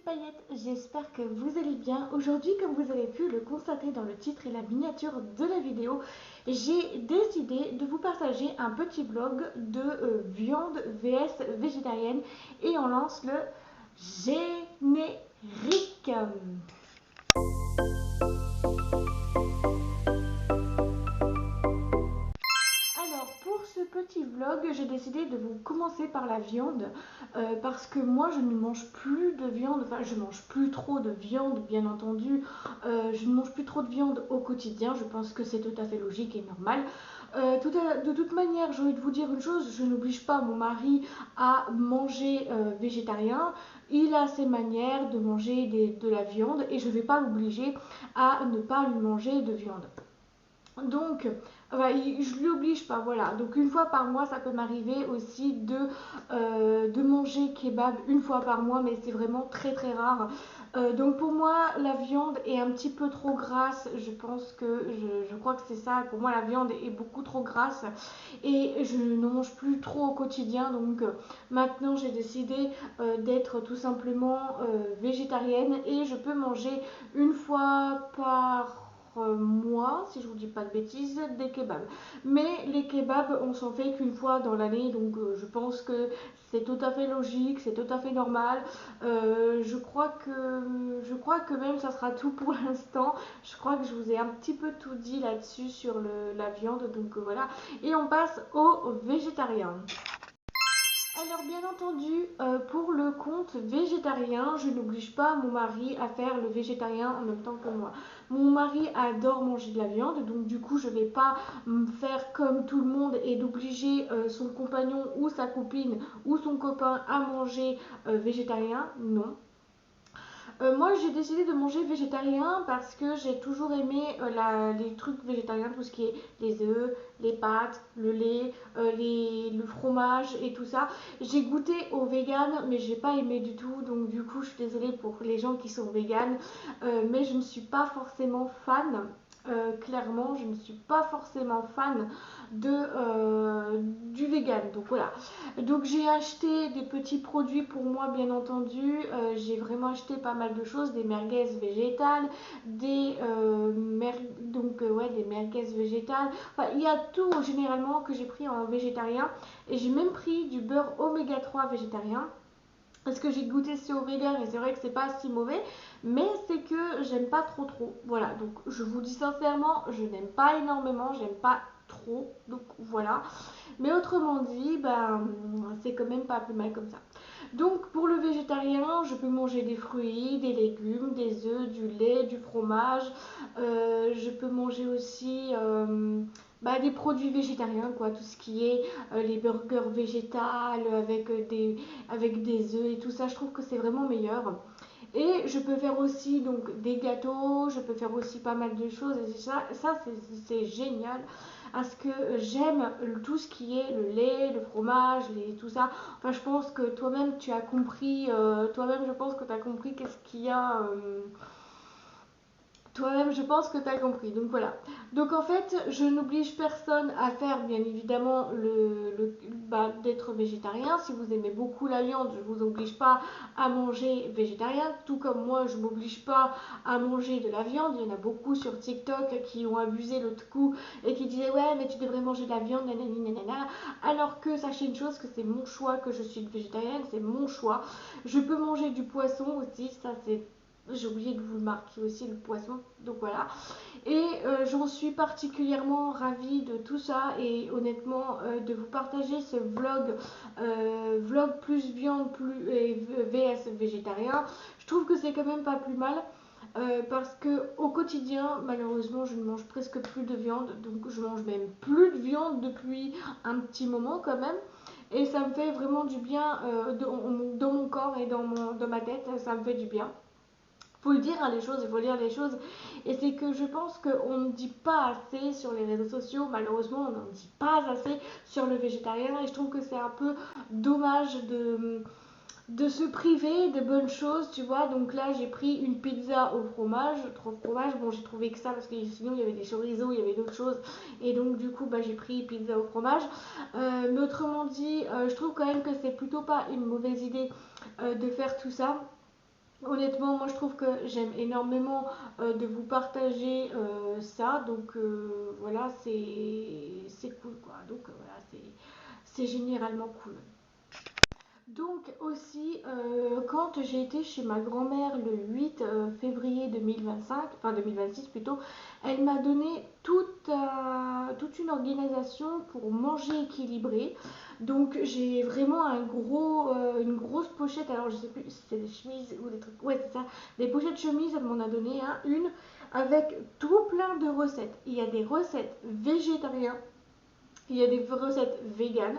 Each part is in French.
paillettes, j'espère que vous allez bien. Aujourd'hui, comme vous avez pu le constater dans le titre et la miniature de la vidéo, j'ai décidé de vous partager un petit vlog de viande vs végétarienne et on lance le générique. Alors pour ce petit vlog, j'ai décidé de vous commencer par la viande parce que moi je ne mange plus de viande, enfin je mange plus trop de viande bien entendu, je ne mange plus trop de viande au quotidien, je pense que c'est tout à fait logique et normal. De toute manière, j'ai envie de vous dire une chose, je n'oblige pas mon mari à manger végétarien, il a ses manières de manger de la viande et je ne vais pas l'obliger à ne pas lui manger de viande. Donc, je lui oblige pas, voilà. Donc une fois par mois, ça peut m'arriver aussi de manger kebab une fois par mois, mais c'est vraiment très très rare. Donc pour moi, la viande est un petit peu trop grasse. Je pense que, je crois que c'est ça. Pour moi, la viande est beaucoup trop grasse et je ne mange plus trop au quotidien. Donc maintenant, j'ai décidé d'être tout simplement végétarienne et je peux manger une fois par mois, si je vous dis pas de bêtises, des kebabs. Mais les kebabs, on s'en fait qu'une fois dans l'année, donc je pense que c'est tout à fait logique, c'est tout à fait normal. Je crois que même ça sera tout pour l'instant. Je crois que je vous ai un petit peu tout dit là-dessus sur la viande, donc voilà. Et on passe au végétarien. Alors bien entendu, pour le compte végétarien, je n'oblige pas mon mari à faire le végétarien en même temps que moi. Mon mari adore manger de la viande, donc du coup je ne vais pas faire comme tout le monde et d'obliger son compagnon ou sa copine ou son copain à manger végétarien. Non, moi, j'ai décidé de manger végétarien parce que j'ai toujours aimé les trucs végétariens, tout ce qui est les œufs, les pâtes, le lait, le fromage et tout ça. J'ai goûté au vegan, mais j'ai pas aimé du tout. Donc, du coup, je suis désolée pour les gens qui sont véganes, mais je ne suis pas forcément fan. Clairement, je ne suis pas forcément fan du vegan. Donc voilà. Donc j'ai acheté des petits produits pour moi bien entendu. J'ai vraiment acheté pas mal de choses, des merguez végétales, des merguez végétales. Enfin, il y a tout généralement que j'ai pris en végétarien et j'ai même pris du beurre oméga 3 végétarien. Parce que j'ai goûté ce au vegan et c'est vrai que c'est pas si mauvais, mais c'est que j'aime pas trop. Voilà, donc je vous dis sincèrement, je n'aime pas énormément, j'aime pas trop, donc voilà. Mais autrement dit, c'est quand même pas plus mal comme ça. Donc pour le végétarien, je peux manger des fruits, des légumes, des œufs, du lait, du fromage. Je peux manger aussi des produits végétariens, quoi, tout ce qui est les burgers végétales avec des œufs et tout ça. Je trouve que c'est vraiment meilleur. Et je peux faire aussi donc des gâteaux, je peux faire aussi pas mal de choses et ça c'est génial parce que j'aime tout ce qui est le lait, le fromage, tout ça. Enfin je pense que toi-même tu as compris, toi-même je pense que tu as compris qu'est-ce qu'il y a. Toi-même, je pense que tu as compris. Donc voilà. Donc en fait, je n'oblige personne à faire, bien évidemment, d'être végétarien. Si vous aimez beaucoup la viande, je ne vous oblige pas à manger végétarien. Tout comme moi, je ne m'oblige pas à manger de la viande. Il y en a beaucoup sur TikTok qui ont abusé l'autre coup et qui disaient ouais, mais tu devrais manger de la viande, nanani, nanana. Alors que sachez une chose, que c'est mon choix que je suis végétarienne, c'est mon choix. Je peux manger du poisson aussi, ça c'est j'ai oublié de vous le marquer aussi, le poisson. Donc voilà. Et j'en suis particulièrement ravie de tout ça. Et honnêtement, de vous partager ce vlog plus viande plus vs végétarien. Je trouve que c'est quand même pas plus mal. Parce que au quotidien, malheureusement, je ne mange presque plus de viande. Donc je mange même plus de viande depuis un petit moment quand même. Et ça me fait vraiment du bien dans mon corps et dans ma tête. Ça me fait du bien. Faut le dire, hein, les choses, il faut dire les choses. Et c'est que je pense qu'on ne dit pas assez sur les réseaux sociaux, malheureusement, on n'en dit pas assez sur le végétarien. Et je trouve que c'est un peu dommage de se priver de bonnes choses, tu vois. Donc là, j'ai pris une pizza au fromage, trop fromage. Bon, j'ai trouvé que ça parce que sinon, il y avait des chorizo, il y avait d'autres choses. Et donc, du coup, j'ai pris pizza au fromage. Mais autrement dit, je trouve quand même que c'est plutôt pas une mauvaise idée de faire tout ça. Honnêtement, moi je trouve que j'aime énormément de vous partager ça, donc voilà, c'est cool quoi. Donc voilà, c'est généralement cool. Donc aussi, quand j'ai été chez ma grand-mère le 8 février 2025, enfin 2026 plutôt, elle m'a donné toute une organisation pour manger équilibré. Donc j'ai vraiment une grosse pochette, alors je sais plus si c'est des chemises ou des trucs, ouais c'est ça, des pochettes chemises, elle m'en a donné une avec tout plein de recettes. Il y a des recettes végétariennes, il y a des recettes véganes.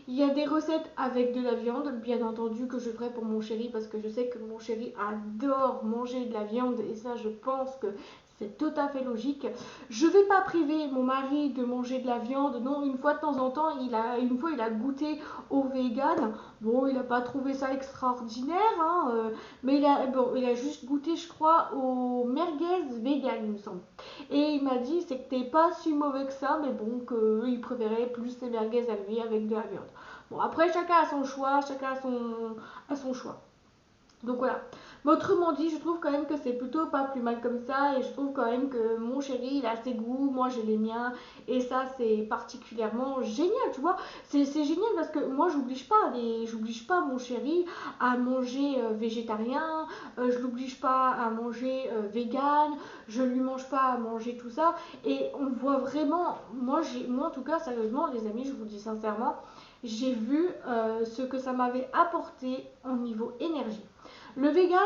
Il y a des recettes avec de la viande, bien entendu, que je ferai pour mon chéri parce que je sais que mon chéri adore manger de la viande et ça, je pense que c'est tout à fait logique. Je vais pas priver mon mari de manger de la viande. Non, une fois de temps en temps, une fois, il a goûté au vegan. Bon, il n'a pas trouvé ça extraordinaire, hein, mais il a juste goûté, je crois, au merguez vegan, il me semble. Et il m'a dit, c'est que t'es pas si mauvais que ça, mais bon, qu'il préférait plus les merguez à lui avec de la viande. Bon, après, chacun a son choix, a son choix. Donc voilà. Mais autrement dit, je trouve quand même que c'est plutôt pas plus mal comme ça. Et je trouve quand même que mon chéri, il a ses goûts, moi j'ai les miens. Et ça, c'est particulièrement génial, tu vois. C'est génial parce que moi, j'oblige pas mon chéri à manger végétarien. Je l'oblige pas à manger vegan. Je lui mange pas à manger tout ça. Et on voit vraiment, moi en tout cas, sérieusement, les amis, je vous dis sincèrement, j'ai vu ce que ça m'avait apporté au niveau énergie. Le vegan,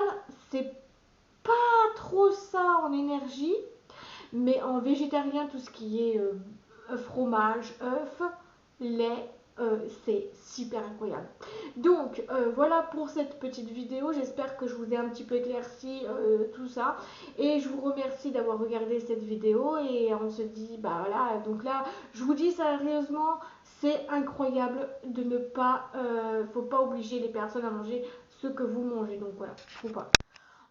c'est pas trop ça en énergie, mais en végétarien, tout ce qui est fromage, œufs, lait, c'est super incroyable. Donc voilà pour cette petite vidéo, j'espère que je vous ai un petit peu éclairci tout ça et je vous remercie d'avoir regardé cette vidéo et on se dit bah voilà, donc là je vous dis sérieusement, c'est incroyable de ne pas, faut pas obliger les personnes à manger ce que vous mangez, donc voilà, faut pas.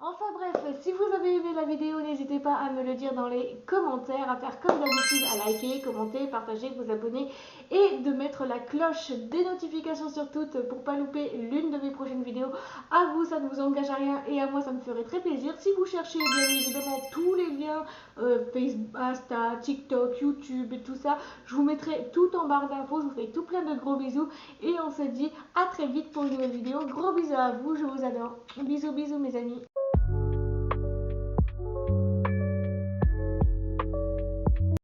Enfin bref, si vous avez aimé la vidéo, n'hésitez pas à me le dire dans les commentaires, à faire comme d'habitude, à liker, commenter, partager, vous abonner et de mettre la cloche des notifications sur toutes pour pas louper l'une de mes prochaines vidéos. À vous, ça ne vous engage à rien et à moi, ça me ferait très plaisir. Si vous cherchez bien évidemment tous les liens, Facebook, Insta, TikTok, YouTube et tout ça, je vous mettrai tout en barre d'infos. Je vous fais tout plein de gros bisous et on se dit à très vite pour une nouvelle vidéo. Gros bisous à vous, je vous adore. Bisous bisous mes amis.